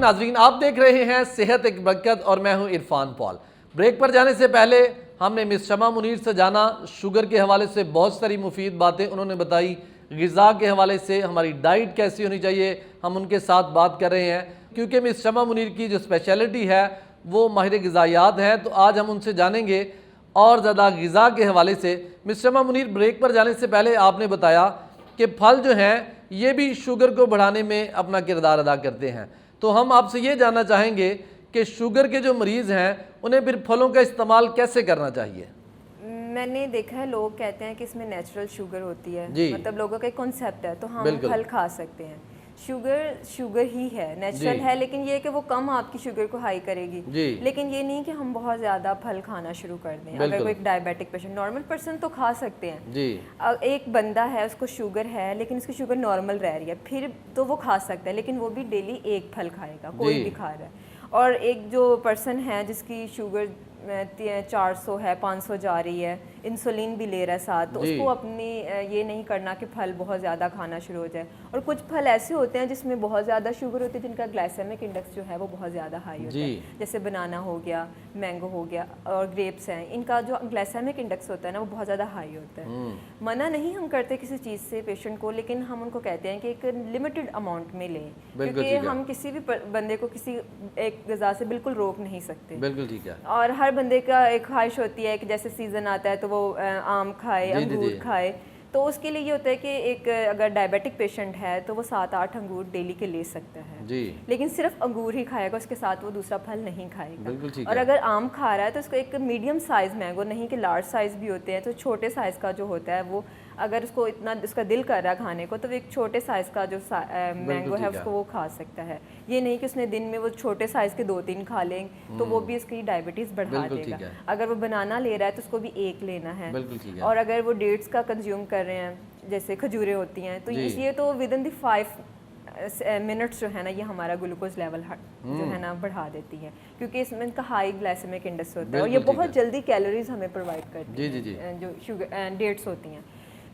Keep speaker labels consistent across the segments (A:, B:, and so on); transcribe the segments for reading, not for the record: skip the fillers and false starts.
A: नाजरीन, आप देख रहे हैं सेहत एक बरकत और मैं हूं इरफान पॉल। ब्रेक पर जाने से पहले हमने मिस शमा मुनीर से जाना शुगर के हवाले से बहुत सारी मुफीद बातें उन्होंने बताई। ग़िज़ा के हवाले से हमारी डाइट कैसी होनी चाहिए हम उनके साथ बात कर रहे हैं, क्योंकि मिस शमा मुनीर की जो स्पेशलिटी है वो माहिर ग़िज़ायात है। तो आज हम उनसे जानेंगे और ज़्यादा ग़िज़ा के हवाले से। मिस शमा मुनीर, ब्रेक पर जाने से पहले आपने बताया कि फल जो हैं ये भी शुगर को बढ़ाने में अपना किरदार अदा करते हैं। तो हम आपसे ये जानना चाहेंगे कि शुगर के जो मरीज़ हैं उन्हें फिर फलों का इस्तेमाल कैसे करना चाहिए।
B: मैंने देखा है लोग कहते हैं कि इसमें नेचुरल शुगर होती है, मतलब लोगों का एक कॉन्सेप्ट है, तो हम फल खा सकते हैं। शुगर ही है, नेचुरल है, लेकिन ये कि वो कम आपकी शुगर को हाई करेगी, लेकिन ये नहीं कि हम बहुत ज़्यादा फल खाना शुरू कर दें। अगर कोई डायबिटिक पेशेंट, नॉर्मल पर्सन तो खा सकते हैं। एक बंदा है उसको शुगर है लेकिन उसकी शुगर नॉर्मल रह रही है, फिर तो वो खा सकता है, लेकिन वो भी डेली एक फल खाएगा, कोई भी खा रहा है। और एक जो पर्सन है जिसकी शुगर 400 है, 500 जा रही है, इंसुलिन भी ले रहा है साथ, तो उसको अपनी ये नहीं करना कि फल बहुत ज़्यादा खाना शुरू हो जाए। और कुछ फल ऐसे होते हैं जिसमें बहुत ज़्यादा शुगर होती है, जिनका ग्लाइसेमिक इंडेक्स जो है वो बहुत ज़्यादा हाई होता है, जैसे बनाना हो गया, मैंगो हो गया और ग्रेप्स हैं, इनका जो ग्लाइसेमिक इंडेक्स होता है ना वो बहुत ज़्यादा हाई होता है। मना नहीं हम करते किसी चीज़ से पेशेंट को, लेकिन हम उनको कहते हैं कि एक लिमिटेड अमाउंट में लें, क्योंकि हम किसी भी बंदे को किसी एक ग़िज़ा से बिल्कुल रोक नहीं सकते।
A: बिल्कुल ठीक है।
B: और हर बंदे का एक ख्वाहिश होती है कि जैसे सीज़न आता है तो वो आम खाए, अंगूर खाए, तो उसके लिए ये होता है कि एक अगर डायबिटिक पेशेंट है तो वो 7-8 अंगूर डेली के ले सकता है, लेकिन सिर्फ अंगूर ही खाएगा, उसके साथ वो दूसरा फल नहीं खाएगा। और अगर आम खा रहा है तो उसको एक मीडियम साइज़ मैंगो, नहीं कि लार्ज साइज़ भी होते हैं, तो छोटे साइज़ का जो होता है वो अगर उसको इतना उसका दिल कर रहा है खाने को तो एक छोटे साइज़ का जो मैंगो है उसको वो खा सकता है। ये नहीं कि उसने दिन में वो छोटे साइज़ के 2-3 खा लें तो वो भी उसकी डायबिटीज़ बढ़ा देगा। अगर वो बनाना ले रहा है तो उसको भी एक लेना है। और अगर वो डेट्स का कंज्यूम कर रहे हैं, जैसे खजूरें होती हैं, तो ये तो विद इन द 5 मिनट्स जो है ना ये हमारा ग्लूकोज लेवल जो है ना बढ़ा देती है, क्योंकि इसमें इनका हाई ग्लाइसेमिक इंडेक्स होता है और ये बहुत जल्दी कैलोरीज हमें प्रोवाइड करती है जो शुगर डेट्स होती हैं।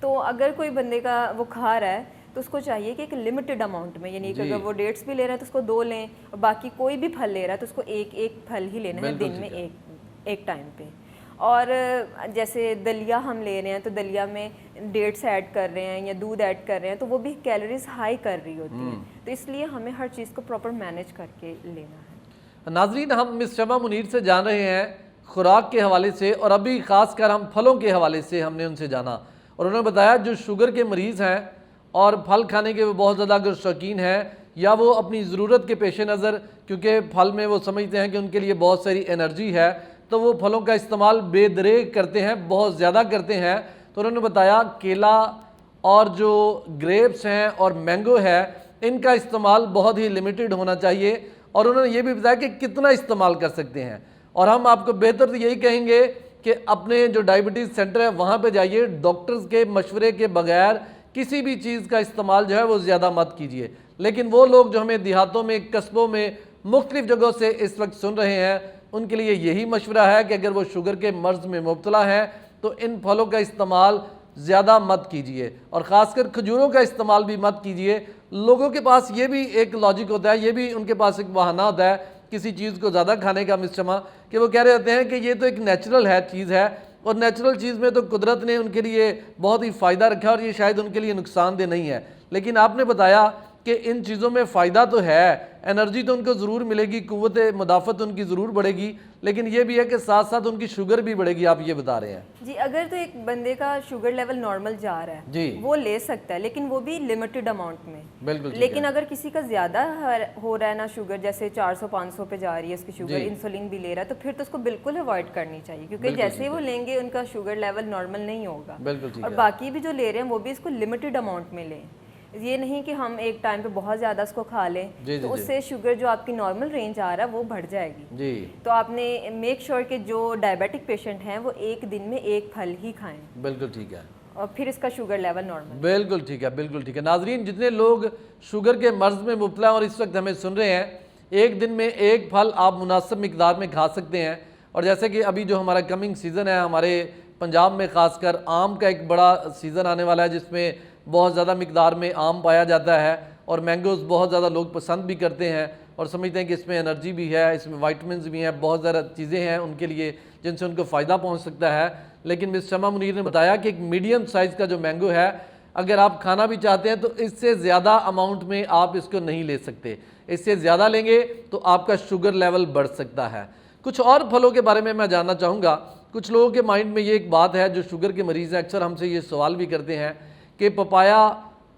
B: तो अगर कोई बंदे का वो खा रहा है तो उसको चाहिए कि एक लिमिटेड अमाउंट में, यानी कि अगर वो डेट्स भी ले रहा है तो उसको 2 लें, और बाकी कोई भी फल ले रहा है तो उसको एक फल ही लेना है दिन में एक टाइम पे। और जैसे दलिया हम ले रहे हैं तो दलिया में डेट्स ऐड कर रहे हैं या दूध ऐड कर रहे हैं तो वो भी कैलोरीज हाई कर रही होती हैं, तो इसलिए हमें हर चीज़ को प्रॉपर मैनेज करके लेना है।
A: नाजरीन, हम मिस शमा मुनीर से जान रहे हैं खुराक के हवाले से, और अभी ख़ासकर हम फलों के हवाले से हमने उनसे जाना, और उन्होंने बताया जो शुगर के मरीज़ हैं और फल खाने के वो बहुत ज़्यादा अगर शौकीन हैं या वो अपनी ज़रूरत के पेश नज़र, क्योंकि फल में वो समझते हैं कि उनके लिए बहुत सारी एनर्जी है, तो वो फलों का इस्तेमाल बेदरेग करते हैं, बहुत ज़्यादा करते हैं। तो उन्होंने बताया केला और जो ग्रेप्स हैं और मैंगो है इनका इस्तेमाल बहुत ही लिमिटेड होना चाहिए, और उन्होंने ये भी बताया कि कितना इस्तेमाल कर सकते हैं। और हम आपको बेहतर तो यही कहेंगे कि अपने जो डायबिटीज़ सेंटर है वहाँ पे जाइए, डॉक्टर्स के मशवरे के बगैर किसी भी चीज़ का इस्तेमाल जो है वो ज़्यादा मत कीजिए। लेकिन वो लोग जो हमें देहातों में, कस्बों में, मुख्तलिफ़ जगहों से इस वक्त सुन रहे हैं, उनके लिए यही मशवरा है कि अगर वो शुगर के मर्ज़ में मुब्तला है तो इन फलों का इस्तेमाल ज़्यादा मत कीजिए, और ख़ासकर खजूरों का इस्तेमाल भी मत कीजिए। लोगों के पास ये भी एक लॉजिक होता है, ये भी उनके पास एक बहाना होता है किसी चीज़ को ज़्यादा खाने का मिस शमा, कि वो कह रहे होते हैं कि ये तो एक नेचुरल है चीज़ है, और नेचुरल चीज़ में तो कुदरत ने उनके लिए बहुत ही फ़ायदा रखा और ये शायद उनके लिए नुकसानदेह नहीं है। लेकिन आपने बताया कि इन चीज़ों में फ़ायदा तो है, एनर्जी तो उनको ज़रूर मिलेगी, क़ुव्वत मुदाफ़त उनकी ज़रूर बढ़ेगी, लेकिन ये भी है कि साथ साथ उनकी शुगर भी बढ़ेगी, आप ये बता रहे हैं
B: जी। अगर तो एक बंदे का शुगर लेवल नॉर्मल जा रहा है जी, वो ले सकता है, लेकिन वो भी लिमिटेड अमाउंट में। बिल्कुल। लेकिन अगर किसी का ज़्यादा हो रहा है ना शुगर, जैसे 400-500 पे जा रही है उसकी शुगर, इंसुलिन भी ले रहा है, तो फिर तो उसको बिल्कुल अवॉइड करनी चाहिए, क्योंकि जैसे ही वो लेंगे उनका शुगर लेवल नॉर्मल नहीं होगा। और बाकी भी जो ले रहे हैं वो भी इसको लिमिटेड अमाउंट में लें, ये नहीं कि हम एक टाइम पे बहुत ज़्यादा उसको खा लें तो उससे शुगर जो आपकी नॉर्मल रेंज आ रहा है वो बढ़ जाएगी। तो आपने मेक श्योर कि जो डायबिटिक पेशेंट हैं वो एक दिन में एक फल ही खाएं।
A: बिल्कुल ठीक है,
B: और फिर इसका शुगर लेवल नॉर्मल।
A: बिल्कुल ठीक है, बिल्कुल ठीक है। नाजरीन, जितने लोग शुगर के मर्ज़ में मुब्तला और इस वक्त हमें सुन रहे हैं, एक दिन में एक फल आप मुनासिब मिकदार में खा सकते हैं। और जैसे कि अभी जो हमारा कमिंग सीज़न है, हमारे पंजाब में ख़ासकर आम का एक बड़ा सीज़न आने वाला है, जिसमें बहुत ज़्यादा मिकदार में आम पाया जाता है, और मैंगोज़ बहुत ज़्यादा लोग पसंद भी करते हैं, और समझते हैं कि इसमें एनर्जी भी है, इसमें वाइटमिन भी हैं, बहुत ज़्यादा चीज़ें हैं उनके लिए जिनसे उनको फ़ायदा पहुंच सकता है। लेकिन मिस शमा मुनीर ने बताया कि एक मीडियम साइज़ का जो मैंगो है, अगर आप खाना भी चाहते हैं तो इससे ज़्यादा अमाउंट में आप इसको नहीं ले सकते, इससे ज़्यादा लेंगे तो आपका शुगर लेवल बढ़ सकता है। कुछ और फलों के बारे में मैं जानना चाहूँगा। कुछ लोगों के माइंड में ये एक बात है, जो शुगर के मरीज़ हैं अक्सर हमसे ये सवाल भी करते हैं कि पपाया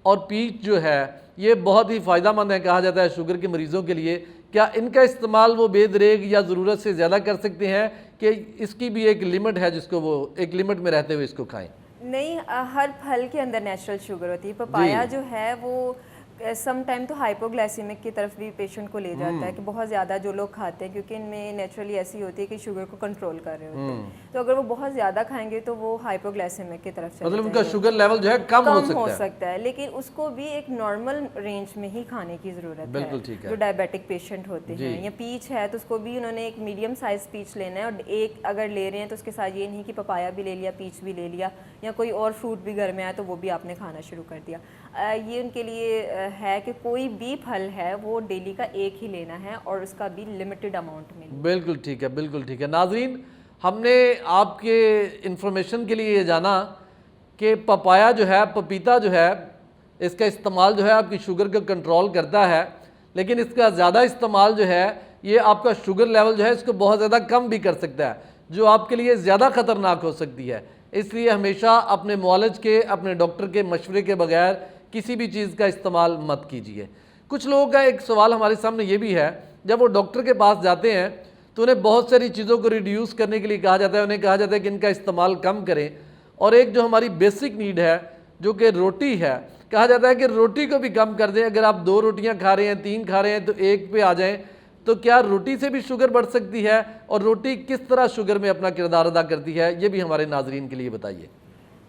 A: और पीच जो है ये बहुत ही फ़ायदेमंद है, कहा जाता है शुगर के मरीज़ों के लिए। क्या इनका इस्तेमाल वो बेदरेग या ज़रूरत से ज़्यादा कर सकते हैं कि इसकी भी एक लिमिट है जिसको वो एक लिमिट में रहते हुए इसको खाएं?
B: नहीं, हर फल के अंदर नेचुरल शुगर होती है। पपाया जो है वो सम टाइम तो हाइपोग्लाइसीमिक की तरफ भी पेशेंट को ले जाता है कि बहुत ज़्यादा जो लोग खाते हैं, क्योंकि इनमें नेचुरली ऐसी होती है कि शुगर को कंट्रोल कर रहे होते हैं, तो अगर वो बहुत ज़्यादा खाएंगे तो वो हाइपोग्लाइसीमिक की तरफ चले
A: मतलब उनका शुगर लेवल जो है कम हो
B: सकता है। लेकिन उसको भी एक नॉर्मल रेंज में ही खाने की ज़रूरत है। जो डायबिटिक पेशेंट होते हैं, या पीच है तो उसको भी उन्होंने एक मीडियम साइज पीच लेना है, और एक अगर ले रहे हैं तो उसके साथ ये नहीं कि पपाया भी ले लिया, पीच भी ले लिया, या कोई और फ्रूट भी घर में आया तो वो भी आपने खाना शुरू कर दिया। ये उनके लिए है कि कोई भी फल है वो डेली का एक ही लेना है और उसका भी लिमिटेड अमाउंट में।
A: बिल्कुल ठीक है, बिल्कुल ठीक है। नाज़रीन, हमने आपके इंफॉर्मेशन के लिए ये जाना कि पपाया जो है, पपीता जो है, इसका इस्तेमाल जो है आपकी शुगर को कंट्रोल करता है, लेकिन इसका ज़्यादा इस्तेमाल जो है ये आपका शुगर लेवल जो है इसको बहुत ज़्यादा कम भी कर सकता है, जो आपके लिए ज़्यादा ख़तरनाक हो सकती है। इसलिए हमेशा अपने मुआलिज के, अपने डॉक्टर के मशवरे के बगैर किसी भी चीज़ का इस्तेमाल मत कीजिए। कुछ लोगों का एक सवाल हमारे सामने ये भी है, जब वो डॉक्टर के पास जाते हैं तो उन्हें बहुत सारी चीज़ों को रिड्यूस करने के लिए कहा जाता है, उन्हें कहा जाता है कि इनका इस्तेमाल कम करें, और एक जो हमारी बेसिक नीड है जो कि रोटी है, कहा जाता है कि रोटी को भी कम कर दें। अगर आप 2 रोटियां खा रहे हैं, 3 खा रहे हैं, तो 1 पे आ जाएं। तो क्या रोटी से भी शुगर बढ़ सकती है, और रोटी किस तरह शुगर में अपना किरदार अदा करती है, ये भी हमारे नाजरीन के लिए बताइए।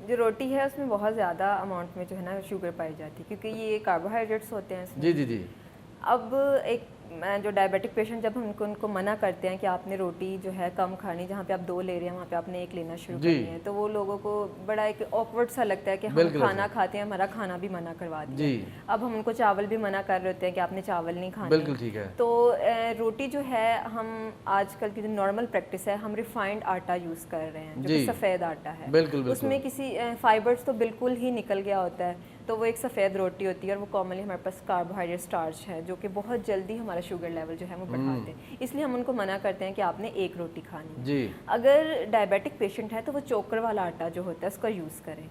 B: जो रोटी है उसमें बहुत ज़्यादा अमाउंट में जो है ना शुगर पाई जाती है, क्योंकि ये कार्बोहाइड्रेट्स होते हैं इसमें।
A: जी जी जी।
B: अब एक जो डायबिटिक पेशेंट, जब हम उनको मना करते हैं कि आपने रोटी जो है कम खानी, जहाँ पे आप 2 ले रहे हैं वहाँ पे आपने 1 लेना शुरू करनी है, तो वो लोगों को बड़ा एक ऑकवर्ड सा लगता है कि हम खाना खाते हैं, हमारा खाना भी मना करवा दिया। अब हम उनको चावल भी मना कर रहे होते हैं कि आपने चावल नहीं खाना।
A: बिल्कुल ठीक है।
B: तो रोटी जो है, हम आजकल की जो नॉर्मल प्रैक्टिस है, हम रिफाइंड आटा यूज़ कर रहे हैं, जो सफ़ेद आटा है, उसमें किसी फाइबर्स तो बिल्कुल ही निकल गया होता है, तो वो एक सफ़ेद रोटी होती है, और वो कॉमनली हमारे पास कार्बोहाइड्रेट स्टार्च है जो कि बहुत जल्दी हमारा शुगर लेवल जो है वो बढ़ाते हैं। इसलिए हम उनको मना करते हैं कि आपने 1 रोटी खानी है। अगर डायबिटिक पेशेंट है तो वो चोकर वाला आटा जो होता है उसका यूज़ करें,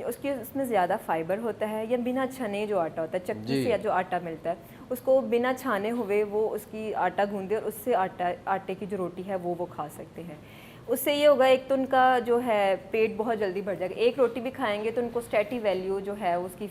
B: उसमें ज़्यादा फाइबर होता है, या बिना छने जो आटा होता है, चक्की से जो आटा मिलता है उसको बिना छाने हुए वो उसकी आटा गूंदे और उससे आटे की जो रोटी है वो खा सकते हैं। उससे ये होगा, एक तो उनका जो है पेट बहुत जल्दी भर जाएगा। 1 रोटी भी खाएंगे तो उनको स्टैटी वैल्यू जो है उसकी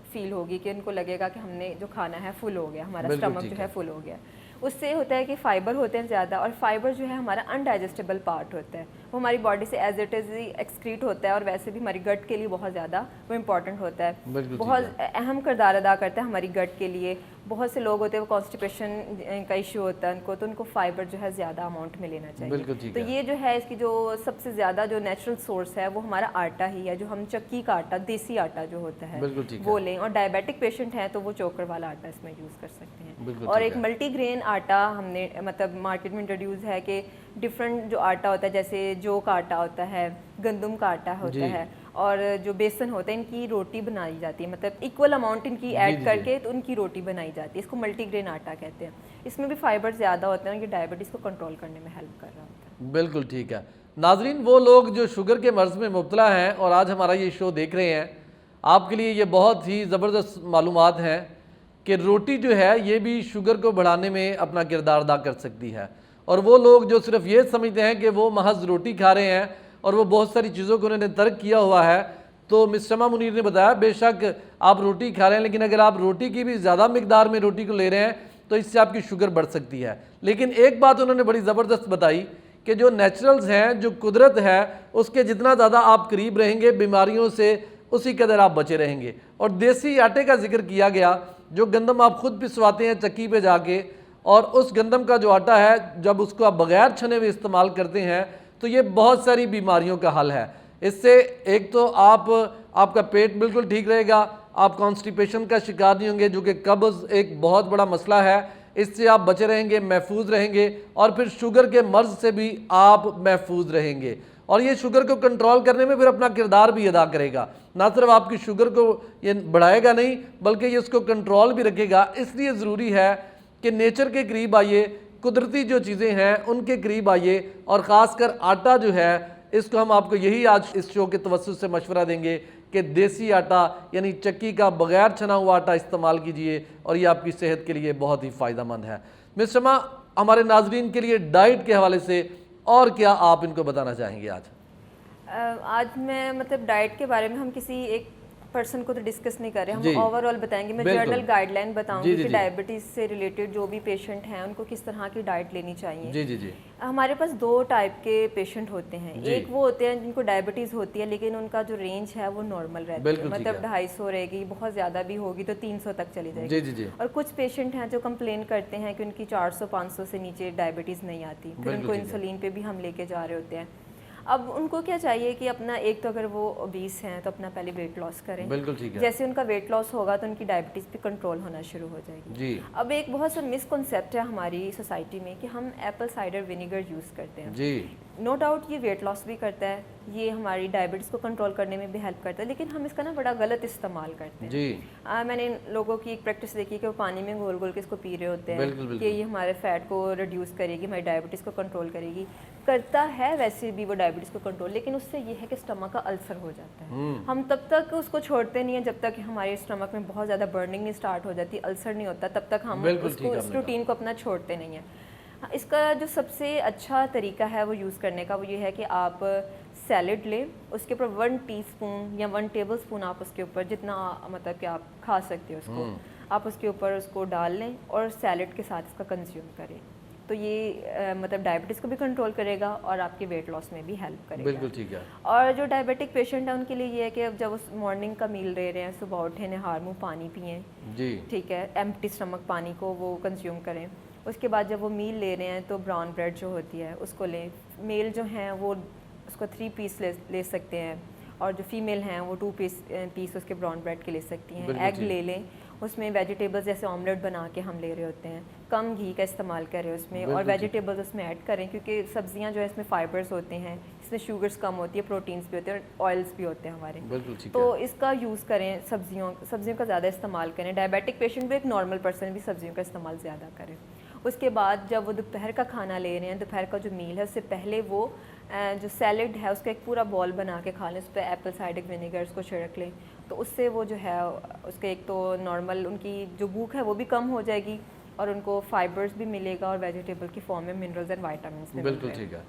B: फील होगी कि उनको लगेगा कि हमने जो खाना है फुल हो गया, हमारा स्टमक जो है फुल हो गया। उससे होता है कि फ़ाइबर होते हैं ज़्यादा, और फाइबर जो है हमारा अनडाइजेस्टेबल पार्ट होता है, वो हमारी बॉडी से एज इट इज़ एक्सक्रीट होता है, और वैसे भी हमारी गट के लिए बहुत ज़्यादा वो इम्पॉर्टेंट होता है, बहुत अहम किरदार अदा करता है हमारी गट के लिए। बहुत से लोग होते हैं वो कॉन्स्टिपेशन का इशू होता है उनको, तो उनको फाइबर जो है ज़्यादा अमाउंट में लेना चाहिए। तो ये जो है इसकी जो सबसे ज़्यादा जो नेचुरल सोर्स है वो हमारा आटा ही है, जो हम चक्की का आटा, देसी आटा जो होता है वो लें, और डायबिटिक पेशेंट हैं तो वो चोकर वाला आटा इसमें यूज़ कर सकते हैं। और एक मल्टीग्रेन आटा हमने मतलब मार्केट में इंट्रोड्यूस है कि डिफरेंट जो आटा होता है, जैसे जौ का आटा होता है, गंदम का आटा होता है, और जो बेसन होता है, इनकी रोटी बनाई जाती है, मतलब इक्वल अमाउंट इनकी ऐड करके तो उनकी रोटी बनाई जाती है। इसको मल्टीग्रेन आटा कहते हैं। इसमें भी फाइबर ज़्यादा होते हैं कि डायबिटीज़ को कंट्रोल करने में हेल्प कर रहा होता है।
A: बिल्कुल ठीक है। नाजरीन, वो लोग जो शुगर के मर्ज़ में मुब्तला हैं और आज हमारा ये शो देख रहे हैं, आपके लिए ये बहुत ही ज़बरदस्त मालूमात हैं कि रोटी जो है ये भी शुगर को बढ़ाने में अपना किरदार अदा कर सकती है। और वो लोग जो सिर्फ ये समझते हैं कि वो महज रोटी खा रहे हैं और वो बहुत सारी चीज़ों को उन्होंने तर्क किया हुआ है, तो मिस शमा मुनीर ने बताया बेशक आप रोटी खा रहे हैं, लेकिन अगर आप रोटी की भी ज़्यादा मिकदार में रोटी को ले रहे हैं तो इससे आपकी शुगर बढ़ सकती है। लेकिन एक बात उन्होंने बड़ी ज़बरदस्त बताई कि जो नेचुरल्स हैं, जो कुदरत है, उसके जितना ज़्यादा आप करीब रहेंगे बीमारियों से, उसी कदर आप बचे रहेंगे। और देसी आटे का जिक्र किया गया, जो गंदम आप खुद पिसवाते हैं चक्की पे जाके, और उस गंदम का जो आटा है जब उसको आप बगैर छने हुए इस्तेमाल करते हैं तो ये बहुत सारी बीमारियों का हल है। इससे एक तो आपका पेट बिल्कुल ठीक रहेगा, आप कॉन्स्टिपेशन का शिकार नहीं होंगे, जो कि कब्ज़ एक बहुत बड़ा मसला है। इससे आप बचे रहेंगे, महफूज रहेंगे और फिर शुगर के मर्ज से भी आप महफूज रहेंगे। और ये शुगर को कंट्रोल करने में फिर अपना किरदार भी अदा करेगा, ना सिर्फ आपकी शुगर को ये बढ़ाएगा नहीं बल्कि ये उसको कंट्रोल भी रखेगा। इसलिए ज़रूरी है कि नेचर के करीब आइए, कुदरती जो चीज़ें हैं उनके करीब आइए, और ख़ासकर आटा जो है इसको हम आपको यही आज इस शो के तवज्जुह से मशवरा देंगे कि देसी आटा यानी चक्की का बगैर छना हुआ आटा इस्तेमाल कीजिए और ये आपकी सेहत के लिए बहुत ही फ़ायदेमंद है। मिस शमा, हमारे नाजरीन के लिए डाइट के हवाले से और क्या आप इनको बताना चाहेंगे आज?
B: आज मैं मतलब डाइट के बारे में हम किसी एक पर्सन को तो डिस्कस नहीं कर रहे, हम ओवरऑल बताएंगे। मैं जर्नल गाइडलाइन बताऊंगी कि डायबिटीज से रिलेटेड जो भी पेशेंट हैं उनको किस तरह की डाइट लेनी चाहिए।
A: जी जी जी।
B: हमारे पास 2 टाइप के पेशेंट होते हैं। एक वो होते हैं जिनको डायबिटीज होती है लेकिन उनका जो रेंज है वो नॉर्मल रहता है, मतलब 250 रहेगी, बहुत ज्यादा भी होगी तो 300 तक चली जाएगी।
A: जी जी जी।
B: और कुछ पेशेंट हैं जो कंप्लेन करते हैं कि उनकी 400-500 से नीचे डायबिटीज नहीं आती, फिर उनको इंसुलिन पे भी हम लेके जा रहे होते हैं। अब उनको क्या चाहिए कि अपना एक तो अगर वो ओबीस हैं तो अपना पहले वेट लॉस करें।
A: बिल्कुल ठीक है।
B: जैसे उनका वेट लॉस होगा तो उनकी डायबिटीज़ भी कंट्रोल होना शुरू हो जाएगी।
A: जी।
B: अब एक बहुत सा मिसकॉन्सेप्ट है हमारी सोसाइटी में कि हम एप्पल साइडर विनेगर यूज़ करते हैं।
A: जी।
B: नो डाउट ये वेट लॉस भी करता है, ये हमारी डायबिटीज़ को कंट्रोल करने में भी हेल्प करता है, लेकिन हम इसका ना बड़ा गलत इस्तेमाल करते हैं।
A: जी।
B: मैंने लोगों की एक प्रैक्टिस देखी कि वो पानी में घोल घोल के इसको पी रहे होते हैं कि ये हमारे फैट को रिड्यूस करेगी, हमारी डायबिटीज़ को कंट्रोल करेगी। करता है वैसे भी वो डायबिटीज़ को कंट्रोल, लेकिन उससे ये है कि स्टमक का अल्सर हो जाता है। हम तब तक उसको छोड़ते नहीं है जब तक हमारे स्टमक में बहुत ज़्यादा बर्निंग नहीं स्टार्ट हो जाती, अल्सर नहीं होता, तब तक हम उसको उस रूटीन को अपना छोड़ते नहीं है। इसका जो सबसे अच्छा तरीका है वो यूज़ करने का वो ये है कि आप सैलड लें, उसके ऊपर 1 टीस्पून या 1 टेबलस्पून आप उसके ऊपर जितना मतलब कि आप खा सकते हो उसको आप उसके ऊपर उसको डाल लें और सैलड के साथ इसका कंज्यूम करें। तो ये मतलब डायबिटीज़ को भी कंट्रोल करेगा और आपके वेट लॉस में भी हेल्प करेगा।
A: बिल्कुल ठीक है।
B: और जो डायबिटिक पेशेंट है उनके लिए ये है कि अब जब उस मॉर्निंग का मील ले रहे हैं, सुबह उठे नहार मुँह पानी पिएँ। जी ठीक है, एम्प्टी स्टमक पानी को वो कंज्यूम करें। उसके बाद जब वो मील ले रहे हैं तो ब्राउन ब्रेड जो होती है उसको लें। मेल जो हैं वो उसको 3 पीस ले सकते हैं और जो फीमेल हैं वो 2 पीस उसके ब्राउन ब्रेड के ले सकती हैं। एग ले लें, उसमें वेजिटेबल्स जैसे ऑमलेट बना के हम ले रहे होते हैं, कम घी का इस्तेमाल करें उसमें और वेजिटेबल्स उसमें ऐड करें क्योंकि सब्जियां जो है इसमें फाइबर्स होते हैं, इसमें शुगर्स कम होती है, प्रोटीन्स भी होते हैं, ऑयल्स भी होते हैं हमारे। तो इसका यूज़ करें, सब्जियों का ज़्यादा इस्तेमाल करें। डायबिटिक पेशेंट भी, एक नॉर्मल पर्सन भी सब्जियों का इस्तेमाल ज़्यादा करें। उसके बाद जब वो दोपहर का खाना ले रहे हैं, दोपहर का जो मील है उससे पहले वो जो सैलड है उसका एक पूरा बॉल बना के खा लें, उस पर एप्पल साइडर विनेगर उसको छिड़क लें। तो उससे वो जो है उसके एक तो नॉर्मल उनकी जो भूख है वो भी कम हो जाएगी और उनको फाइबर्स भी मिलेगा और वेजिटेबल की फॉर्म में मिनरल्स एंड वाइटामिन्स भी
A: बिल्कुल ठीक है।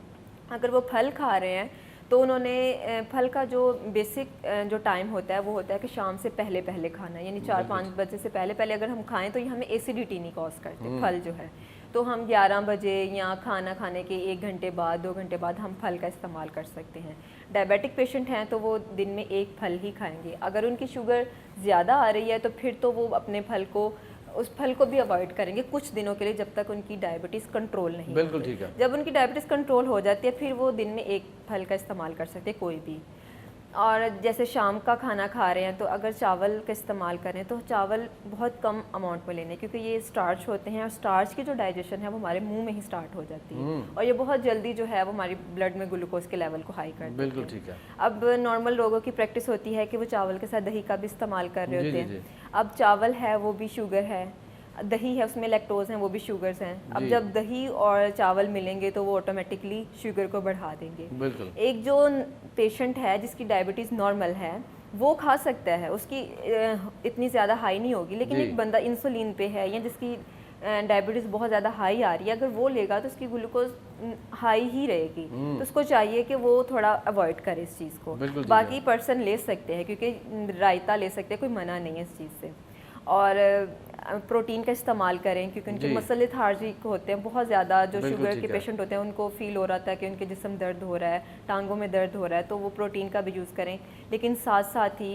B: अगर वो फल खा रहे हैं तो उन्होंने फल का जो बेसिक जो टाइम होता है वो होता है कि शाम से पहले खाना, यानी 4-5 बजे से पहले अगर हम खाएं तो ये हमें एसिडिटी नहीं कॉज करते फल जो है। तो हम 11 बजे या खाना खाने के 1 घंटे बाद 2 घंटे बाद हम फल का इस्तेमाल कर सकते हैं। डायबिटिक पेशेंट हैं तो वो दिन में 1 फल ही खाएंगे। अगर उनकी शुगर ज़्यादा आ रही है तो फिर तो वो अपने उस फल को भी अवॉइड करेंगे कुछ दिनों के लिए जब तक उनकी डायबिटीज़ कंट्रोल नहीं। बिल्कुल ठीक है। जब उनकी डायबिटीज़ कंट्रोल हो जाती है फिर वो दिन में 1 फल का इस्तेमाल कर सकते हैं कोई भी। और जैसे शाम का खाना खा रहे हैं तो अगर चावल का इस्तेमाल करें तो चावल बहुत कम अमाउंट में लेने क्योंकि ये स्टार्च होते हैं और स्टार्च की जो डाइजेशन है वो हमारे मुंह में ही स्टार्ट हो जाती है और ये बहुत जल्दी जो है वो हमारी ब्लड में ग्लूकोज के लेवल को हाई कर देती है। बिल्कुल ठीक है। अब नॉर्मल लोगों की प्रैक्टिस होती है कि वो चावल के साथ दही का भी इस्तेमाल कर रहे होते हैं। अब चावल है वो भी शुगर है, दही है उसमें लैक्टोज हैं वो भी शुगर्स हैं। अब जब दही और चावल मिलेंगे तो वो ऑटोमेटिकली शुगर को बढ़ा देंगे। बिल्कुल। एक जो पेशेंट है जिसकी डायबिटीज़ नॉर्मल है वो खा सकता है, उसकी इतनी ज़्यादा हाई नहीं होगी, लेकिन एक बंदा इंसुलिन पे है या जिसकी डायबिटीज़ बहुत ज़्यादा हाई आ रही है, अगर वो लेगा तो उसकी ग्लूकोज हाई ही रहेगी। तो उसको चाहिए कि वो थोड़ा अवॉइड करे इस चीज़ को। बाकी पर्सन ले सकते हैं क्योंकि रायता ले सकते हैं, कोई मना नहीं है इस चीज़ से। और प्रोटीन का इस्तेमाल करें क्योंकि उनके मसल लेथार्जिक होते हैं बहुत ज़्यादा। जो शुगर के पेशेंट होते हैं उनको फील हो रहा था कि उनके जिस्म दर्द हो रहा है, टांगों में दर्द हो रहा है, तो वो प्रोटीन का भी यूज़ करें। लेकिन साथ साथ ही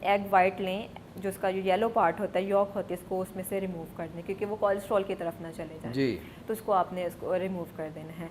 B: एग वाइट लें, जो उसका जो येलो पार्ट होता है, यॉक होती है, इसको उसमें से रिमूव कर दें क्योंकि वो कोलेस्ट्रॉल की तरफ ना चले जाए। तो उसको आपने इसको रिमूव कर देना है।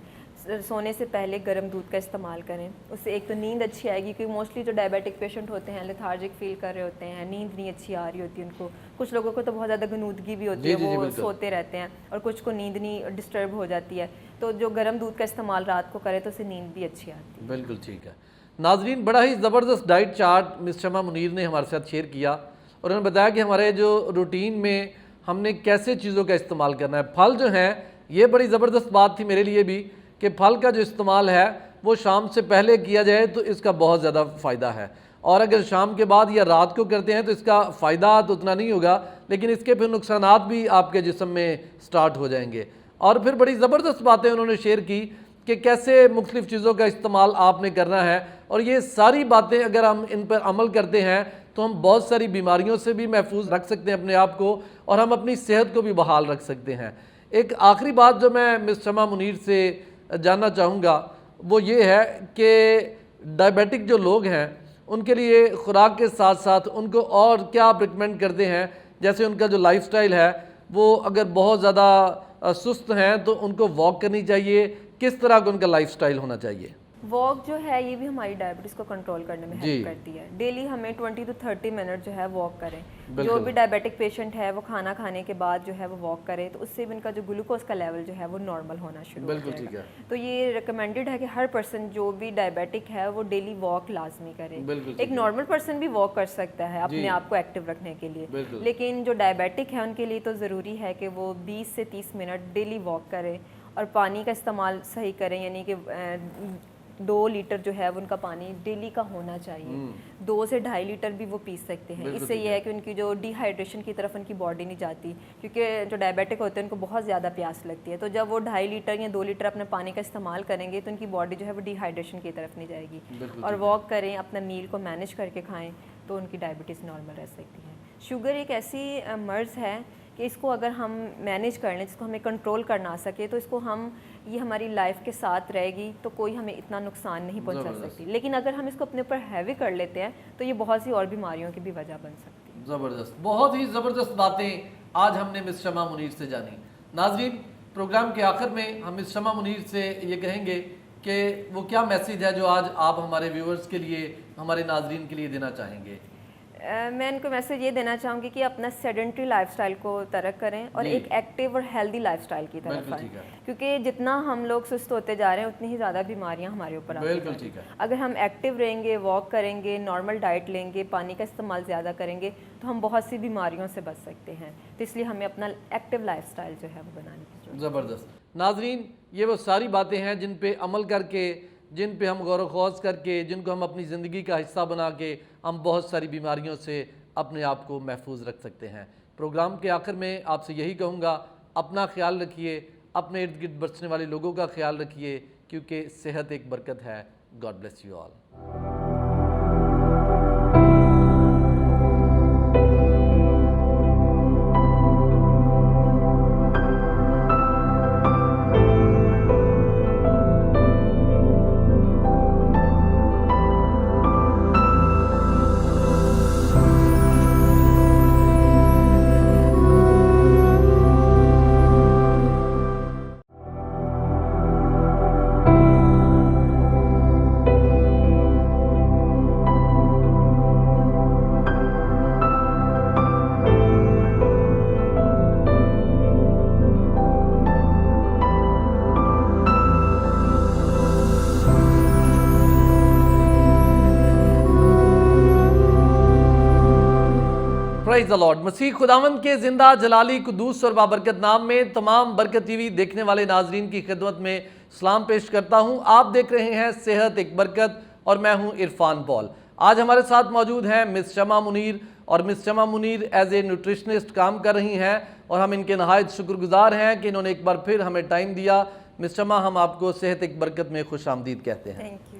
B: सोने से पहले गर्म दूध का इस्तेमाल करें, उससे एक तो नींद अच्छी आएगी, क्योंकि मोस्टली जो डायबिटिक पेशेंट होते हैं लेथार्जिक फील कर रहे होते हैं, नींद नहीं अच्छी आ रही होती उनको। कुछ लोगों को तो बहुत ज़्यादा गनूदगी भी होती है, वो सोते रहते हैं, और कुछ को नींद नहीं डिस्टर्ब हो जाती है। तो जो गर्म दूध का इस्तेमाल रात को करें तो उससे नींद भी अच्छी आती है।
A: बिल्कुल ठीक है। नाजरीन, बड़ा ही ज़बरदस्त diet chart miss Shama Munir ने हमारे साथ शेयर किया और उन्होंने बताया कि हमारे जो रूटीन में हमने कैसे चीज़ों का इस्तेमाल करना है। फल जो हैं, ये बड़ी ज़बरदस्त बात थी मेरे लिए भी कि फल का जो इस्तेमाल है वो शाम से पहले किया जाए तो इसका बहुत ज़्यादा फ़ायदा है, और अगर शाम के बाद या रात को करते हैं तो इसका फ़ायदा तो उतना नहीं होगा, लेकिन इसके फिर नुकसानात भी आपके जिस्म में स्टार्ट हो जाएंगे। और फिर बड़ी ज़बरदस्त बातें उन्होंने शेयर की कि कैसे मुख्तलिफ़ चीज़ों का इस्तेमाल आपने करना है, और ये सारी बातें अगर हम इन पर अमल करते हैं तो हम बहुत सारी बीमारियों से भी महफूज रख सकते हैं अपने आप को, और हम अपनी सेहत को भी बहाल रख सकते हैं। एक आखिरी बात जो मैं मिस शमा मुनीर से जानना चाहूँगा वो ये है कि डायबिटिक जो लोग हैं उनके लिए खुराक के साथ साथ उनको और क्या आप रिकमेंड करते हैं? जैसे उनका जो लाइफस्टाइल है वो अगर बहुत ज़्यादा सुस्त हैं तो उनको वॉक करनी चाहिए, किस तरह का उनका लाइफस्टाइल होना चाहिए?
B: वॉक जो है ये भी हमारी डायबिटीज़ को कंट्रोल करने में हेल्प करती है। डेली हमें 20 to 30 मिनट जो है वॉक करें। जो भी डायबिटिक पेशेंट है वो खाना खाने के बाद जो है वो वॉक करे, तो उससे भी उनका जो ग्लूकोज का लेवल जो है वो नॉर्मल होना शुरू हो जाएगा। तो ये रिकमेंडेड है कि हर पर्सन जो भी डायबिटिक है वो डेली वॉक लाजमी करे। एक नॉर्मल पर्सन भी वॉक कर सकता है अपने आप को एक्टिव रखने के लिए, लेकिन जो डायबिटिक है उनके लिए तो ज़रूरी है कि वो 20 से 30 मिनट डेली वॉक करें, और पानी का इस्तेमाल सही करें, यानी कि 2 लीटर जो है उनका पानी डेली का होना चाहिए। 2 से 2.5 लीटर भी वो पी सकते हैं। इससे ये है कि उनकी जो डिहाइड्रेशन की तरफ उनकी बॉडी नहीं जाती, क्योंकि जो डायबिटिक होते हैं उनको बहुत ज़्यादा प्यास लगती है। तो जब वो 2.5 लीटर या 2 लीटर अपने पानी का इस्तेमाल करेंगे तो उनकी बॉडी जो है वो डिहाइड्रेशन की तरफ नहीं जाएगी। और वॉक करें, अपना मील को मैनेज करके खाएँ, तो उनकी डायबिटीज़ नॉर्मल रह सकती है। शुगर एक ऐसी मर्ज़ है कि इसको अगर हम मैनेज कर लें, जिसको हमें कंट्रोल करना आ सके, तो इसको हम ये हमारी लाइफ के साथ रहेगी तो कोई हमें इतना नुकसान नहीं पहुंचा सकती। लेकिन अगर हम इसको अपने ऊपर हैवी कर लेते हैं तो ये बहुत सी और बीमारियों की भी वजह बन सकती है।
A: ज़बरदस्त, बहुत ही ज़बरदस्त बातें आज हमने मिस शमा मुनीर से जानी। नाजरीन, प्रोग्राम के आखिर में हम मिस शमा मुनीर से ये कहेंगे कि वो क्या मैसेज है जो आज आप हमारे व्यूअर्स के लिए, हमारे नाजरीन के लिए देना चाहेंगे?
B: मैं इनको मैसेज ये देना चाहूँगी कि अपना सेडेंट्री लाइफस्टाइल को तरक करें और एक एक्टिव और हेल्दी लाइफस्टाइल की तरफ आएं, क्योंकि जितना हम लोग सुस्त होते जा रहे हैं उतनी ही ज़्यादा बीमारियां हमारे ऊपर आ रही हैं। अगर हम एक्टिव रहेंगे, वॉक करेंगे, नॉर्मल डाइट लेंगे, पानी का इस्तेमाल ज़्यादा करेंगे, तो हम बहुत सी बीमारियों से बच सकते हैं। तो इसलिए हमें अपना एक्टिव लाइफस्टाइल जो है वो बनाने की ज़रूरत है।
A: ज़बरदस्त। नाजरीन, ये वो सारी बातें हैं जिन पे अमल करके, जिन पे हम गौर ख़ौज़ करके, जिनको हम अपनी ज़िंदगी का हिस्सा बना के हम बहुत सारी बीमारियों से अपने आप को महफूज रख सकते हैं। प्रोग्राम के आखिर में आपसे यही कहूँगा, अपना ख्याल रखिए, अपने इर्द गिर्द बसने वाले लोगों का ख्याल रखिए, क्योंकि सेहत एक बरकत है। God bless you all. Praise the Lord. मसीह खुदावंद के जिंदा जलाली कुदूस और बाबरकत नाम में तमाम बरकत टीवी देखने वाले नाजरीन की खिदमत में सलाम पेश करता हूं। आप देख रहे हैं सेहत एक बरकत और मैं हूं इरफान पॉल। आज हमारे साथ मौजूद हैं मिस शमा मुनीर, और miss Shama Munir as a nutritionist काम कर रही हैं और हम इनके नहायत शुक्रगुजार हैं कि इन्होंने एक बार फिर हमें टाइम दिया। मिस शमा, हम आपको सेहत एक बरकत में खुश आमदीद कहते हैं।
B: Thank you.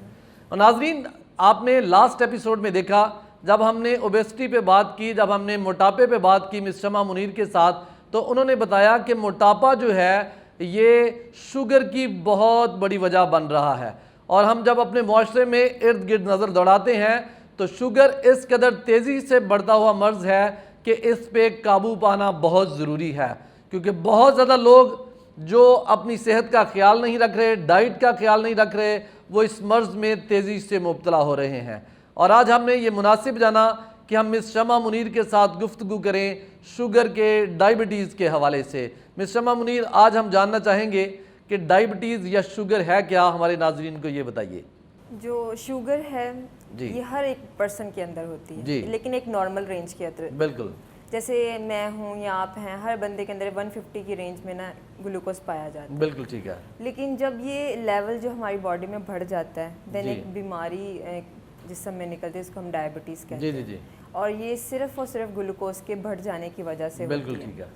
A: और नाजरीन, आपने लास्ट एपिसोड में देखा जब हमने ओबेसिटी पे बात की, जब हमने मोटापे पे बात की मिस शमा मुनीर के साथ, तो उन्होंने बताया कि मोटापा जो है ये शुगर की बहुत बड़ी वजह बन रहा है, और हम जब अपने मुआशरे में इर्द गिर्द नज़र दौड़ाते हैं तो शुगर इस कदर तेज़ी से बढ़ता हुआ मर्ज़ है कि इस पे काबू पाना बहुत ज़रूरी है, क्योंकि बहुत ज़्यादा लोग जो अपनी सेहत का ख्याल नहीं रख रहे, डाइट का ख्याल नहीं रख रहे, वो इस मर्ज़ में तेज़ी से मुब्तला हो रहे हैं। और आज हमने ये मुनासिब जाना कि हम मिस शमा मुनीर के साथ गुफ्तगू करें शुगर के, डायबिटीज़ के हवाले से। मिस शमा मुनीर, आज हम जानना चाहेंगे कि डायबिटीज़ या शुगर है क्या, हमारे नाजरीन को ये बताइए।
B: जो शुगर है
A: जी,
B: ये हर एक पर्सन के अंदर होती है, लेकिन एक नॉर्मल रेंज के अंदर।
A: बिल्कुल।
B: जैसे मैं हूँ या आप हैं, हर बंदे के अंदर 150 की रेंज में ना ग्लूकोज पाया जाता है।
A: बिल्कुल ठीक है।
B: लेकिन जब ये लेवल जो हमारी बॉडी में बढ़ जाता है, देन एक बीमारी जिसम में निकलती है, उसको हम डायबिटीज़ कहते हैं। जी। और ये सिर्फ और सिर्फ ग्लूकोज के बढ़ जाने की वजह से
A: बिल्कुल ठीक है।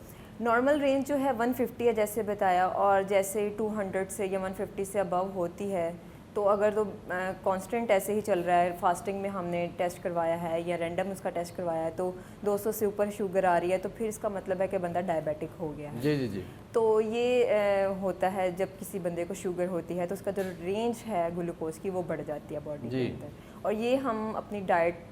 B: नॉर्मल रेंज जो है 150 है जैसे बताया, और जैसे 200 से या 150 से अबव होती है तो अगर तो कांस्टेंट ऐसे ही चल रहा है, फास्टिंग में हमने टेस्ट करवाया है या रैंडम उसका टेस्ट करवाया है तो 200 से ऊपर शुगर आ रही है, तो फिर इसका मतलब है कि बंदा डायबिटिक हो गया है। जी जी जी। तो ये होता है जब किसी बंदे को शुगर होती है तो उसका जो रेंज है ग्लूकोज की वो बढ़ जाती है बॉडी के अंदर, और ये हम अपनी डाइट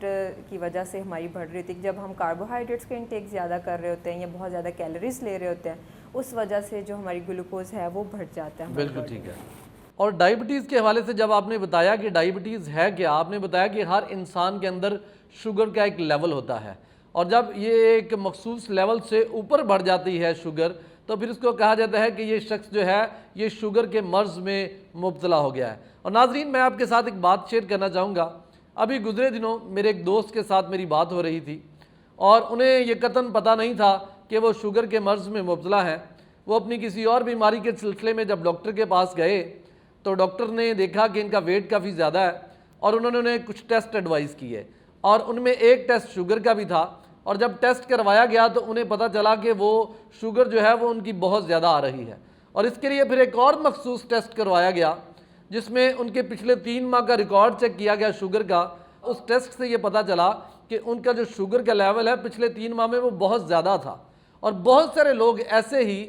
B: की वजह से हमारी बढ़ रही होती है। जब हम कार्बोहाइड्रेट्स का इंटेक ज़्यादा कर रहे होते हैं या बहुत ज़्यादा कैलोरीज ले रहे होते हैं, उस वजह से जो हमारी ग्लूकोज है वो बढ़ जाता है।
A: बिल्कुल ठीक है। और डायबिटीज़ के हवाले से जब आपने बताया कि डायबिटीज़ है क्या, आपने बताया कि हर इंसान के अंदर शुगर का एक लेवल होता है, और जब ये एक मखसूस लेवल से ऊपर बढ़ जाती है शुगर, तो फिर इसको कहा जाता है कि ये शख्स जो है ये शुगर के मर्ज़ में मुब्तला हो गया है। और नाजरीन, मैं आपके साथ एक बात शेयर करना चाहूँगा। अभी गुजरे दिनों मेरे एक दोस्त के साथ मेरी बात हो रही थी, और उन्हें ये कतन पता नहीं था कि वो शुगर के मर्ज़ में मुब्तला हैं। वो अपनी किसी और बीमारी के सिलसिले में जब डॉक्टर के पास गए तो डॉक्टर ने देखा कि इनका वेट काफ़ी ज़्यादा है, और उन्होंने उन्हें कुछ टेस्ट एडवाइस किए, और उनमें एक टेस्ट शुगर का भी था। और जब टेस्ट करवाया गया तो उन्हें पता चला कि वो शुगर जो है वो उनकी बहुत ज़्यादा आ रही है, और इसके लिए फिर एक और मखसूस टेस्ट करवाया गया जिसमें उनके पिछले 3 माह का रिकॉर्ड चेक किया गया शुगर का। उस टेस्ट से ये पता चला कि उनका जो शुगर का लेवल है पिछले 3 माह में वो बहुत ज़्यादा था। और बहुत सारे लोग ऐसे ही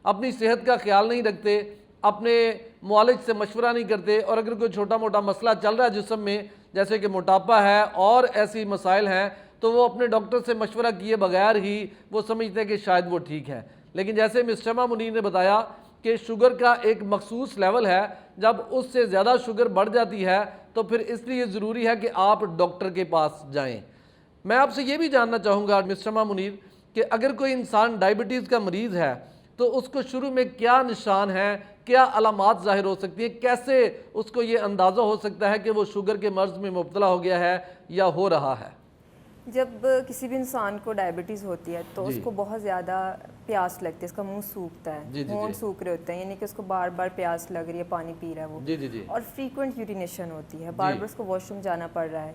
A: अपनी सेहत का ख्याल नहीं रखते, अपने मुआलिज से मशवरा नहीं करते, और अगर कोई छोटा मोटा मसला चल रहा है जिस्म में, जैसे कि मोटापा है और ऐसी मसाइल हैं, तो वो अपने डॉक्टर से मशवरा किए बगैर ही वो समझते हैं कि शायद वो ठीक है। लेकिन जैसे मिस शमा मुनीर ने बताया कि शुगर का एक मखसूस लेवल है, जब उससे ज़्यादा शुगर बढ़ जाती है तो फिर इसलिए ज़रूरी है कि आप डॉक्टर के पास जाएँ। मैं आपसे ये भी जानना चाहूँगा मिस शमा मुनीर कि अगर कोई इंसान डायबिटीज़ का मरीज़ है तो उसको शुरू में क्या निशान है, क्या अलामात ज़ाहिर हो सकती हैं, कैसे उसको ये अंदाज़ा हो सकता है कि वो शुगर के मर्ज़ में मुब्तला हो गया है या हो रहा है?
B: जब किसी भी इंसान को डायबिटीज़ होती है तो उसको बहुत ज़्यादा प्यास लगती है, उसका मुंह सूखता है, होंठ सूख रहे होते हैं, यानी कि उसको बार बार प्यास लग रही है, पानी पी रहा है वो। जी। और फ्रीक्वेंट यूरिनेशन होती है, बार बार उसको वॉशरूम जाना पड़ रहा है,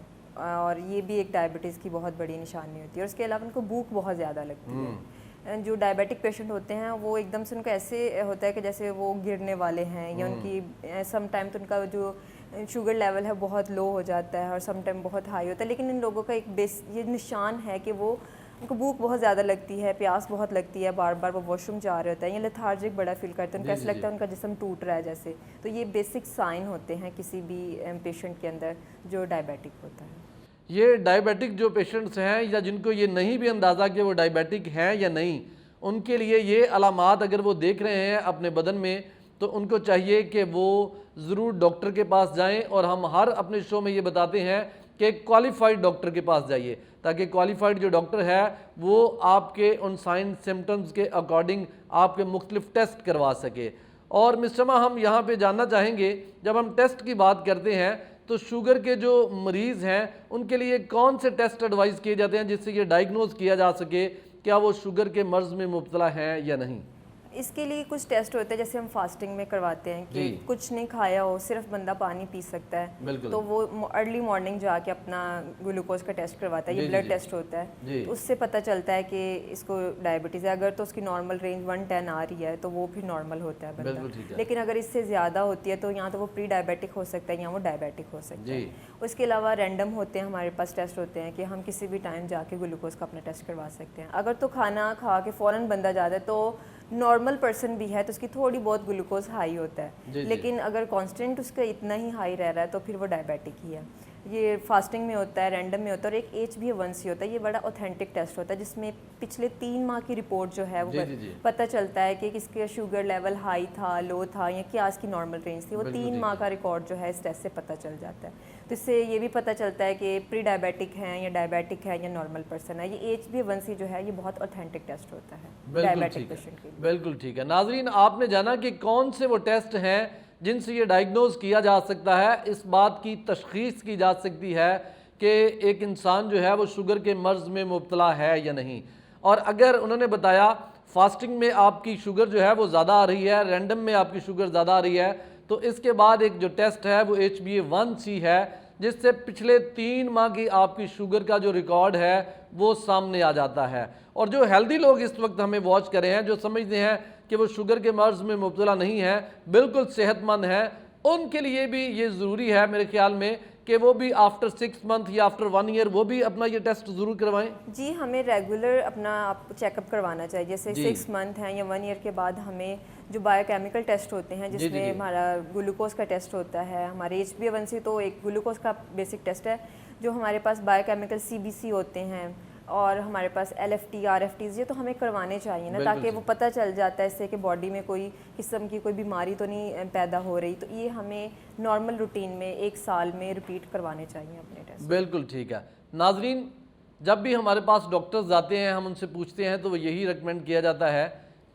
B: और ये भी एक डायबिटीज़ की बहुत बड़ी निशानी होती है। और उसके अलावा उनको भूख बहुत ज़्यादा लगती है। जो डायबिटिक पेशेंट होते हैं वो एकदम से उनको ऐसे होता है कि जैसे वो गिरने वाले हैं, या उनकी सम टाइम तो उनका जो शुगर लेवल है बहुत लो हो जाता है और सम टाइम बहुत हाई होता है। लेकिन इन लोगों का एक ये निशान है कि वो उनको भूख बहुत ज़्यादा लगती है, प्यास बहुत लगती है, बार बार वो वॉशरूम जा रहे होते हैं, या लेथार्जिक बड़ा फील करते हैं, उनको ऐसा लगता है उनका जिस्म टूट रहा है जैसे। तो ये बेसिक साइन होते हैं किसी भी पेशेंट के अंदर जो डायबिटिक होता है।
A: ये डायबिटिक जो पेशेंट्स हैं या जिनको ये नहीं भी अंदाज़ा कि वो डायबिटिक हैं या नहीं, उनके लिए ये अलामात अगर वो देख रहे हैं अपने बदन में तो उनको चाहिए कि वो ज़रूर डॉक्टर के पास जाएं। और हम हर अपने शो में ये बताते हैं कि क्वालिफाइड डॉक्टर के पास जाइए, ताकि क्वालिफाइड जो डॉक्टर है वो आपके उन साइन सिम्टम्स के अकॉर्डिंग आपके मुख्तलिफ टेस्ट करवा सके। और मिस शमा, हम यहाँ पे जानना चाहेंगे, जब हम टेस्ट की बात करते हैं तो शुगर के जो मरीज़ हैं उनके लिए कौन से टेस्ट एडवाइस किए जाते हैं जिससे ये डायग्नोज किया जा सके क्या वो शुगर के मर्ज़ में मुब्तला हैं या नहीं?
B: इसके लिए कुछ टेस्ट होते हैं, जैसे हम फास्टिंग में करवाते हैं कि कुछ नहीं खाया हो, सिर्फ बंदा पानी पी सकता है, तो वो अर्ली मॉर्निंग जाके अपना ग्लूकोज का टेस्ट करवाता है। ये ब्लड टेस्ट होता है, तो उससे पता चलता है कि इसको डायबिटीज़ है। अगर तो उसकी नॉर्मल रेंज 110 आ रही है तो वो फिर नॉर्मल होता है बंदा। लेकिन अगर इससे ज़्यादा होती है तो यहाँ तो वो प्री डायबिटिक हो सकता है या वो डायबिटिक हो सकता है। उसके अलावा रैंडम होते हैं, हमारे पास टेस्ट होते हैं कि हम किसी भी टाइम जाके ग्लूकोज का अपना टेस्ट करवा सकते हैं। अगर तो खाना खा के फ़ौरन बंदा जाता है तो नॉर्मल पर्सन भी है तो उसकी थोड़ी बहुत ग्लूकोज हाई होता है, लेकिन अगर कांस्टेंट उसका इतना ही हाई रह रहा है तो फिर वो डायबिटिक ही है। ये फास्टिंग में होता है, रैंडम में होता है, और एक HbA1c होता है। ये बड़ा ऑथेंटिक टेस्ट होता है जिसमें पिछले 3 माह की रिपोर्ट जो है वो पता चलता है कि किसके शुगर लेवल हाई था, लो था, या क्या इसकी नॉर्मल रेंज थी। वो 3 माह का रिकॉर्ड जो है इस टेस्ट से पता चल जाता है। तो इससे ये भी पता चलता है कि प्री डायबिटिक हैं या डायबिटिक है या नॉर्मल पर्सन है। ये HbA1c जो है ये बहुत ऑथेंटिक टेस्ट होता है डायबिटिक पेशेंट के लिए।
A: बिल्कुल ठीक है। नाजरीन, आपने जाना कि कौन से वो टेस्ट हैं जिनसे ये डायग्नोज किया जा सकता है, इस बात की तशखीस की जा सकती है कि एक इंसान जो है वो शुगर के मर्ज़ में मुब्तला है या नहीं। और अगर उन्होंने बताया फास्टिंग में आपकी शुगर जो है वो ज़्यादा आ रही है, रैंडम में आपकी शुगर ज़्यादा आ रही है, तो इसके बाद एक जो टेस्ट है वो HbA1c है, जिससे पिछले 3 माह की आपकी शुगर का जो रिकॉर्ड है वो सामने आ जाता है। और जो हेल्दी लोग इस वक्त हमें वॉच कर रहे हैं, जो समझते हैं कि वो शुगर के मर्ज़ में मुब्तला नहीं है, बिल्कुल सेहतमंद है, उनके लिए भी ये ज़रूरी है मेरे ख्याल में कि वो भी आफ्टर 6 मंथ या आफ्टर 1 ईयर वो भी अपना ये टेस्ट ज़रूर करवाएं।
B: जी, हमें रेगुलर अपना आप चेकअप करवाना चाहिए। जैसे 6 मंथ हैं या 1 ईयर के बाद हमें जो बायोकेमिकल टेस्ट होते हैं, जिसमें हमारा ग्लूकोज का टेस्ट होता है, हमारे HbA1c तो एक ग्लूकोज का बेसिक टेस्ट है, जो हमारे पास बायोकेमिकल CBC होते हैं, और हमारे पास LFT RFTs, ये तो हमें करवाने चाहिए ना, ताकि वो पता चल जाता है इससे कि बॉडी में कोई किस्म की कोई बीमारी तो नहीं पैदा हो रही। तो ये हमें नॉर्मल रूटीन में 1 साल में रिपीट करवाने चाहिए अपने टेस्ट।
A: बिल्कुल ठीक है। नाजरीन, जब भी हमारे पास डॉक्टर्स आते हैं, हम उनसे पूछते हैं तो वो यही रिकमेंड किया जाता है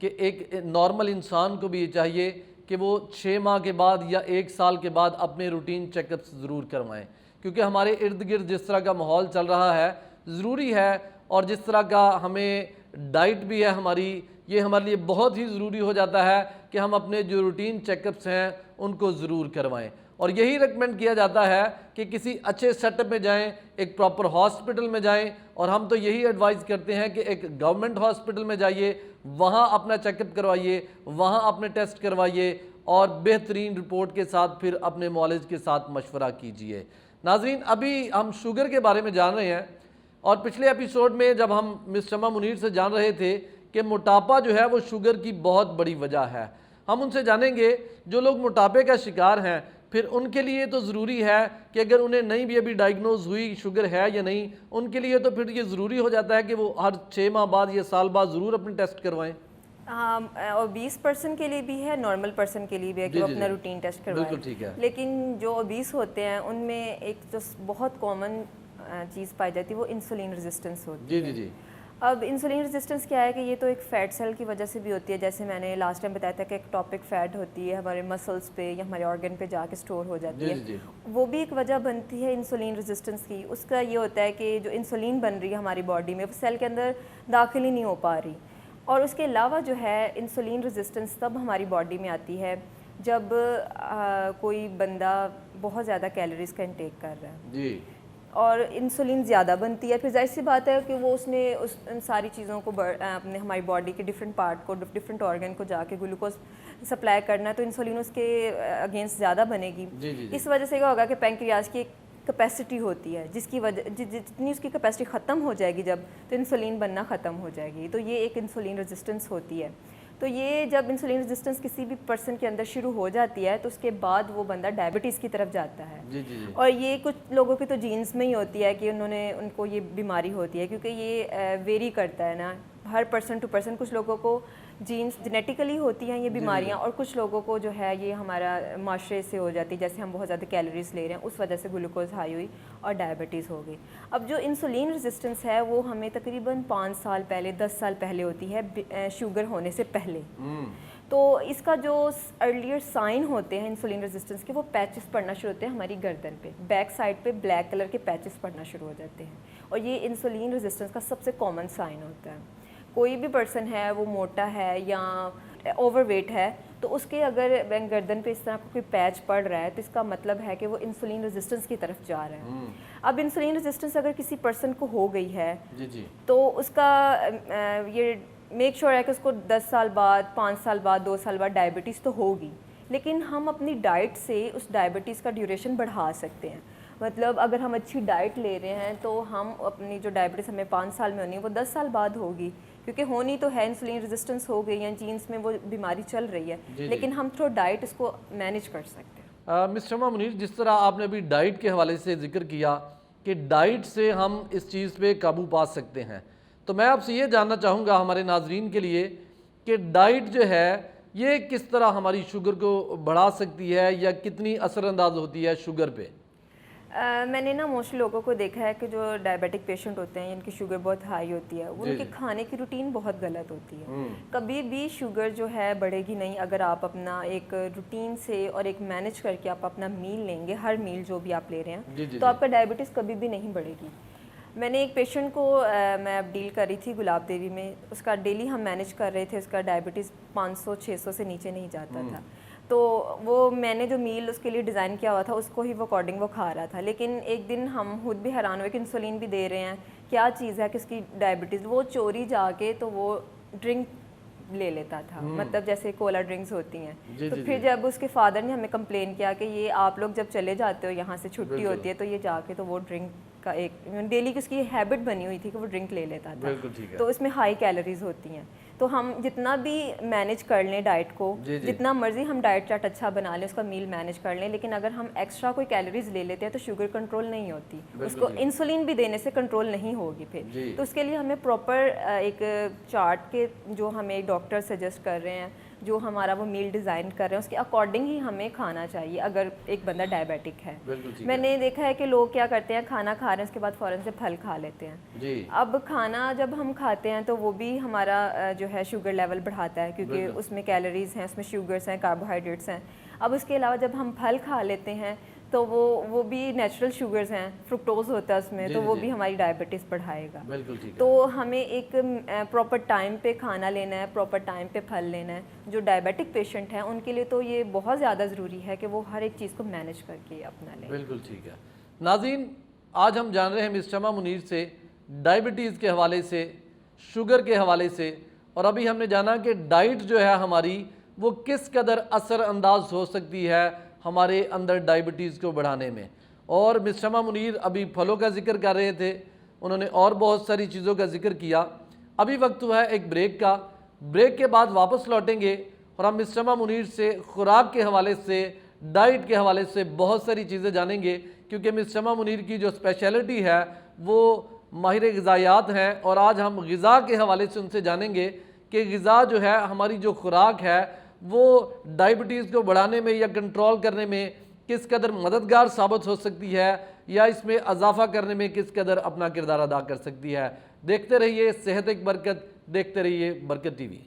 A: कि एक नॉर्मल इंसान को भी ये चाहिए कि वो 6 माह के बाद या 1 साल के बाद अपने रूटीन चेकअप्स ज़रूर करवाएं, क्योंकि हमारे इर्द गिर्द जिस तरह का माहौल चल रहा है ज़रूरी है, और जिस तरह का हमें डाइट भी है हमारी, ये हमारे लिए बहुत ही ज़रूरी हो जाता है कि हम अपने जो रूटीन चेकअप्स हैं उनको ज़रूर करवाएं। और यही रिकमेंड किया जाता है कि किसी अच्छे सेटअप में जाएं, एक प्रॉपर हॉस्पिटल में जाएं, और हम तो यही एडवाइस करते हैं कि एक गवर्नमेंट हॉस्पिटल में जाइए, वहाँ अपना चेकअप करवाइए, वहाँ अपने टेस्ट करवाइए, और बेहतरीन रिपोर्ट के साथ फिर अपने मौलिज के साथ मशवरा कीजिए। नाजरीन, अभी हम शुगर के बारे में जान रहे हैं, और पिछले एपिसोड में जब हम मिस शमा मुनीर से जान रहे थे कि मोटापा जो है वो शुगर की बहुत बड़ी वजह है, हम उनसे जानेंगे जो लोग मोटापे का शिकार हैं, फिर उनके लिए तो ज़रूरी है कि अगर उन्हें नहीं भी अभी डायग्नोज हुई शुगर है या नहीं, उनके लिए तो फिर ये ज़रूरी हो जाता है कि वो हर 6 माह बाद या साल बाद ज़रूर अपने टेस्ट करवाएं।
B: ओबीस पर्सन के लिए भी है, नॉर्मल पर्सन के लिए भी है कि वो अपना रूटीन टेस्ट करवाएं।
A: बिल्कुल ठीक है।
B: लेकिन जो ओबीस होते हैं उनमें एक जो बहुत कॉमन चीज़ पाई जाती है वो इंसुलिन रेजिस्टेंस होती है।
A: जी।
B: अब इंसुलिन रेजिस्टेंस क्या है कि ये तो एक फ़ैट सेल की वजह से भी होती है, जैसे मैंने लास्ट टाइम बताया था कि एक टॉपिक फ़ैट होती है हमारे मसल्स पे या हमारे ऑर्गन पे जाके स्टोर हो जाती है। वो भी एक वजह बनती है इंसुलिन रेजिस्टेंस की। उसका ये होता है कि जो इंसुलिन बन रही है हमारी बॉडी में वो सेल के अंदर दाखिल ही नहीं हो पा रही। और उसके अलावा जो है इंसुलिन रेजिस्टेंस तब हमारी बॉडी में आती है जब कोई बंदा बहुत ज़्यादा कैलोरीज का इंटेक कर रहा है
A: जी,
B: और इंसुलिन ज़्यादा बनती है। फिर जाहिर सी बात है कि वो उसने उन सारी चीज़ों को अपने हमारी बॉडी के डिफरेंट पार्ट को, डिफरेंट ऑर्गन को जाके ग्लूकोज सप्लाई करना है, तो इंसुलिन उसके अगेंस्ट ज़्यादा बनेगी। इस वजह से क्या होगा कि पैंक्रियाज की कैपेसिटी होती है, जिसकी वजह जितनी उसकी कैपेसिटी ख़त्म हो जाएगी जब, तो इंसुलिन बनना ख़त्म हो जाएगी। तो ये एक इंसुलिन रेजिस्टेंस होती है। तो ये जब इंसुलिन रेजिस्टेंस किसी भी पर्सन के अंदर शुरू हो जाती है तो उसके बाद वो बंदा डायबिटीज़ की तरफ जाता है।
A: जी।
B: और ये कुछ लोगों की तो जीन्स में ही होती है कि उनको ये बीमारी होती है, क्योंकि ये वेरी करता है ना हर पर्सन टू पर्सन। कुछ लोगों को जीन्स जेनेटिकली होती हैं ये बीमारियां, और कुछ लोगों को जो है ये हमारा माशरे से हो जाती है, जैसे हम बहुत ज़्यादा कैलोरीज ले रहे हैं उस वजह से ग्लूकोज हाई हुई और डायबिटीज़ हो गई। अब जो इंसुलिन रेजिस्टेंस है वो हमें तकरीबन 5 साल पहले 10 साल पहले होती है शुगर होने से पहले। तो इसका जो अर्लियर साइन होते हैं इंसुलिन रेजिस्टेंस के, वो पैचेस पड़ना शुरू होते हैं हमारी गर्दन पे, बैक साइड पे ब्लैक कलर के पैचेस पड़ना शुरू हो जाते हैं, और ये इंसुलिन रेजिस्टेंस का सबसे कॉमन साइन होता है। कोई भी पर्सन है वो मोटा है या ओवरवेट है तो उसके अगर गर्दन पे इस तरह कोई पैच पड़ रहा है तो इसका मतलब है कि वो इंसुलिन रेजिस्टेंस की तरफ जा रहा है। अब इंसुलिन रेजिस्टेंस अगर किसी पर्सन को हो गई है
A: जी।
B: तो उसका ये मेक श्योर है कि उसको 10 साल बाद, 5 साल बाद, 2 साल बाद डायबिटीज़ तो होगी, लेकिन हम अपनी डाइट से उस डायबिटीज़ का ड्यूरेशन बढ़ा सकते हैं। मतलब अगर हम अच्छी डाइट ले रहे हैं तो हम अपनी जो डायबिटीज़ हमें 5 साल में होनी है वो 10 साल बाद होगी, क्योंकि होनी तो है, इंसुलिन रेजिस्टेंस हो गई है, जीन्स में वो बीमारी चल रही है, लेकिन हम थ्रू डाइट इसको मैनेज कर सकते हैं।
A: मिस शमा मुनीर, जिस तरह आपने अभी डाइट के हवाले से जिक्र किया कि डाइट से हम इस चीज़ पे काबू पा सकते हैं, तो मैं आपसे ये जानना चाहूँगा हमारे नाजरीन के लिए कि डाइट जो है ये किस तरह हमारी शुगर को बढ़ा सकती है या कितनी असरअंदाज होती है शुगर पे?
B: मैंने ना मोस्ट लोगों को देखा है कि जो डायबिटिक पेशेंट होते हैं जिनकी शुगर बहुत हाई होती है, उनके खाने की रूटीन बहुत गलत होती है। कभी भी शुगर जो है बढ़ेगी नहीं अगर आप अपना एक रूटीन से और एक मैनेज करके आप अपना मील लेंगे, हर मील जो भी आप ले रहे हैं, तो आपका डायबिटीज़ कभी भी नहीं बढ़ेगी। मैंने एक पेशेंट को मैं अब डील करी थी गुलाब देवी में, उसका डेली हम मैनेज कर रहे थे, उसका डायबिटीज़ 500-600 से नीचे नहीं जाता था। तो वो मैंने जो मील उसके लिए डिज़ाइन किया हुआ था उसको ही वो अकॉर्डिंग वो खा रहा था। लेकिन एक दिन हम खुद भी हैरान हुए कि इंसुलिन भी दे रहे हैं, क्या चीज़ है कि उसकी डायबिटीज़, वो चोरी जाके तो वो ड्रिंक ले लेता था, मतलब जैसे कोला ड्रिंक्स होती हैं। तो फिर जब उसके फादर ने हमें कंप्लेन किया कि ये आप लोग जब चले जाते हो यहाँ से छुट्टी होती है तो ये जाके तो वो ड्रिंक का एक डेली की उसकी हैबिट बनी हुई थी कि वो ड्रिंक ले लेता था। तो उसमें हाई कैलोरीज होती हैं। तो हम जितना भी मैनेज कर लें डाइट को, जितना मर्जी हम डाइट चार्ट अच्छा बना लें, उसका मील मैनेज कर लें, लेकिन अगर हम एक्स्ट्रा कोई कैलोरीज ले लेते हैं तो शुगर कंट्रोल नहीं होती, उसको इंसुलिन भी देने से कंट्रोल नहीं होगी फिर। तो उसके लिए हमें प्रॉपर एक चार्ट के जो हमें डॉक्टर सजेस्ट कर रहे हैं, जो हमारा वो मील डिज़ाइन कर रहे हैं, उसके अकॉर्डिंग ही हमें खाना चाहिए अगर एक बंदा डायबिटिक है। मैंने देखा है कि लोग क्या करते हैं, खाना खा रहे हैं उसके बाद फ़ौरन से फल खा लेते हैं। अब खाना जब हम खाते हैं तो वो भी हमारा जो है शुगर लेवल बढ़ाता है, क्योंकि उसमें कैलोरीज हैं, उसमें शुगर्स हैं, कार्बोहाइड्रेट्स हैं। अब उसके अलावा जब हम फल खा लेते हैं तो वो भी नेचुरल शुगर्स हैं, फ्रुक्टोज होता है उसमें, तो वो भी हमारी डायबिटीज़ बढ़ाएगा। तो हमें एक प्रॉपर टाइम पे खाना लेना है, प्रॉपर टाइम पे फल लेना है। जो डायबिटिक पेशेंट हैं उनके लिए तो ये बहुत ज़्यादा ज़रूरी है कि वो हर एक चीज़ को मैनेज करके अपना लें।
A: बिल्कुल ठीक है। नाज़रीन, आज हम जान रहे हैं मिस शमा मुनीर से डायबिटीज़ के हवाले से, शुगर के हवाले से, और अभी हमने जाना कि डाइट जो है हमारी वो किस कदर असरअंदाज हो सकती है हमारे अंदर डायबिटीज़ को बढ़ाने में। और मिस शमा मुनीर अभी फलों का जिक्र कर रहे थे, उन्होंने और बहुत सारी चीज़ों का जिक्र किया। अभी वक्त हुआ है एक ब्रेक का, ब्रेक के बाद वापस लौटेंगे और हम मिस शमा मुनीर से खुराक के हवाले से, डाइट के हवाले से बहुत सारी चीज़ें जानेंगे, क्योंकि मिस शमा मुनीर की जो स्पेशलिटी है वो माहिर ग़िज़ायात हैं। और आज हम ग़िज़ा के हवाले से उनसे जानेंगे कि ग़िज़ा जो है, हमारी जो खुराक है, वो डायबिटीज़ को बढ़ाने में या कंट्रोल करने में किस कदर मददगार साबित हो सकती है या इसमें इजाफा करने में किस कदर अपना किरदार अदा कर सकती है। देखते रहिए सेहत एक बरकत, देखते रहिए बरकत टीवी।